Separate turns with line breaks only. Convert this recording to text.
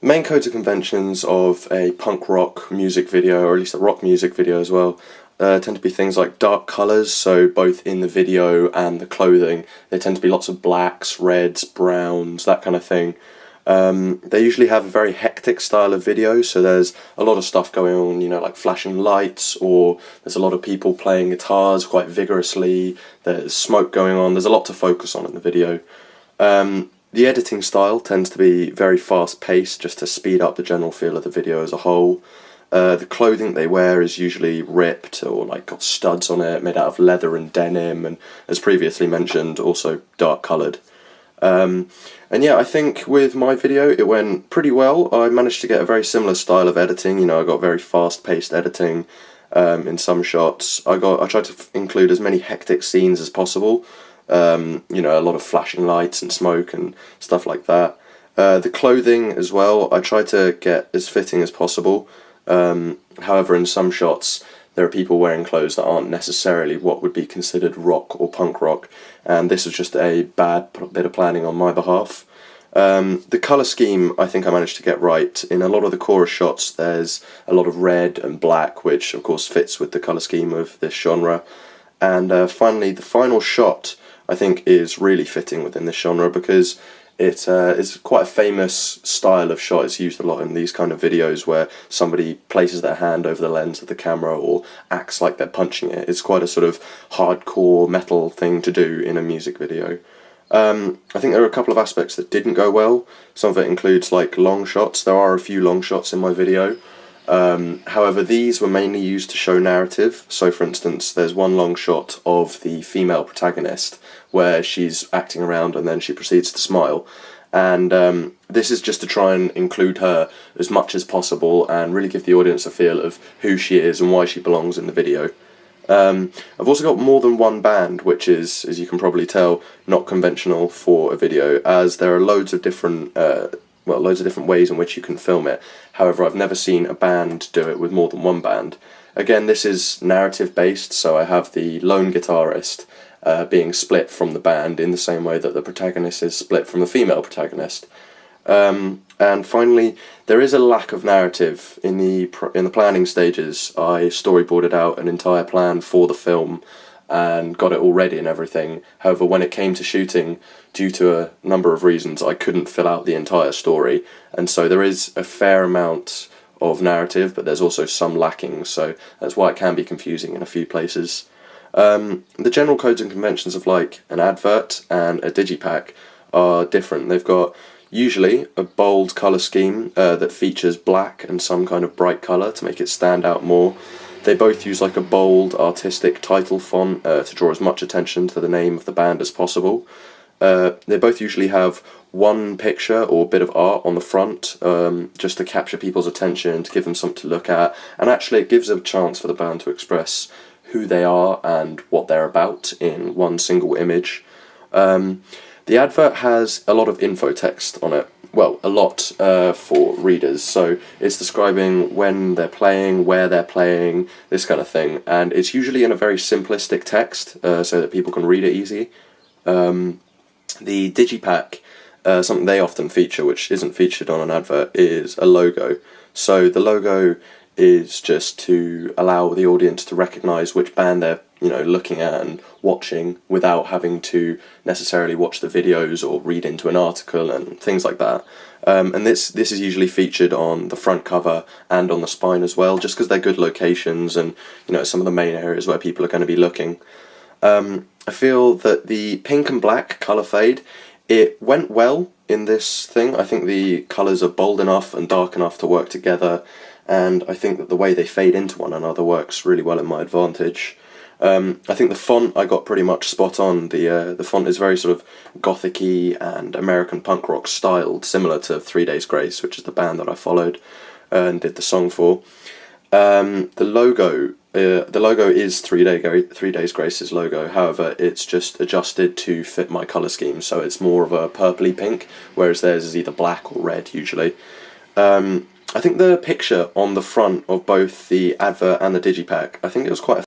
Main codes and conventions of a punk rock music video, or at least a rock music video as well, tend to be things like dark colours, so both in the video and the clothing, there tend to be lots of blacks, reds, browns, that kind of thing. They usually have a very hectic style of video, so there's a lot of stuff going on, you know, like flashing lights, or there's a lot of people playing guitars quite vigorously, there's smoke going on, there's a lot to focus on in the video. The editing style tends to be very fast-paced, just to speed up the general feel of the video as a whole. The clothing they wear is usually ripped, or like got studs on it, made out of leather and denim, and as previously mentioned, also dark-coloured. And yeah, I think with my video it went pretty well. I managed to get a very similar style of editing. You know, I got very fast-paced editing in some shots. I tried to include as many hectic scenes as possible. You know, a lot of flashing lights and smoke and stuff like that. The clothing as well, I tried to get as fitting as possible. However, in some shots, there are people wearing clothes that aren't necessarily what would be considered rock or punk rock, and this was just a bad bit of planning on my behalf. The colour scheme I think I managed to get right. In a lot of the chorus shots there's a lot of red and black, which of course fits with the colour scheme of this genre. And finally, the final shot I think is really fitting within this genre, because it is quite a famous style of shot. It's used a lot in these kind of videos where somebody places their hand over the lens of the camera or acts like they're punching it. It's quite a sort of hardcore metal thing to do in a music video. I think there are a couple of aspects that didn't go well. Some of it includes like long shots. There are a few long shots in my video. However, these were mainly used to show narrative. So for instance, there's one long shot of the female protagonist where she's acting around and then she proceeds to smile, and this is just to try and include her as much as possible and really give the audience a feel of who she is and why she belongs in the video. I've also got more than one band, which is, as you can probably tell, not conventional for a video, as there are loads of different ways in which you can film it. However, I've never seen a band do it with more than one band. Again, this is narrative based, so I have the lone guitarist being split from the band in the same way that the protagonist is split from the female protagonist. And finally, there is a lack of narrative in the planning stages. I storyboarded out an entire plan for the film and got it all ready and everything. However, when it came to shooting, due to a number of reasons, I couldn't fill out the entire story, and so there is a fair amount of narrative, but there's also some lacking, so that's why it can be confusing in a few places. The general codes and conventions of like an advert and a digipack are different. They've got usually a bold colour scheme that features black and some kind of bright colour to make it stand out more. They both use like a bold, artistic title font to draw as much attention to the name of the band as possible. They both usually have one picture or bit of art on the front, just to capture people's attention, to give them something to look at, and actually it gives a chance for the band to express who they are and what they're about in one single image. The advert has a lot of info text on it. Well, a lot for readers, so it's describing when they're playing, where they're playing, this kind of thing, and it's usually in a very simplistic text, so that people can read it easy. The digipack, something they often feature, which isn't featured on an advert, is a logo. So the logo is just to allow the audience to recognise which band they're looking at and watching without having to necessarily watch the videos or read into an article and things like that. And this is usually featured on the front cover and on the spine as well, just because they're good locations and some of the main areas where people are going to be looking. I feel that the pink and black colour fade, it went well in this thing. I think the colours are bold enough and dark enough to work together, and I think that the way they fade into one another works really well in my advantage. I think the font I got pretty much spot on. The font is very sort of gothic-y and American punk rock styled, similar to 3 Days Grace, which is the band that I followed and did the song for. The logo is 3 Days Grace's logo. However, it's just adjusted to fit my colour scheme, so it's more of a purpley pink, whereas theirs is either black or red usually. I think the picture on the front of both the advert and the digipack, I think it was quite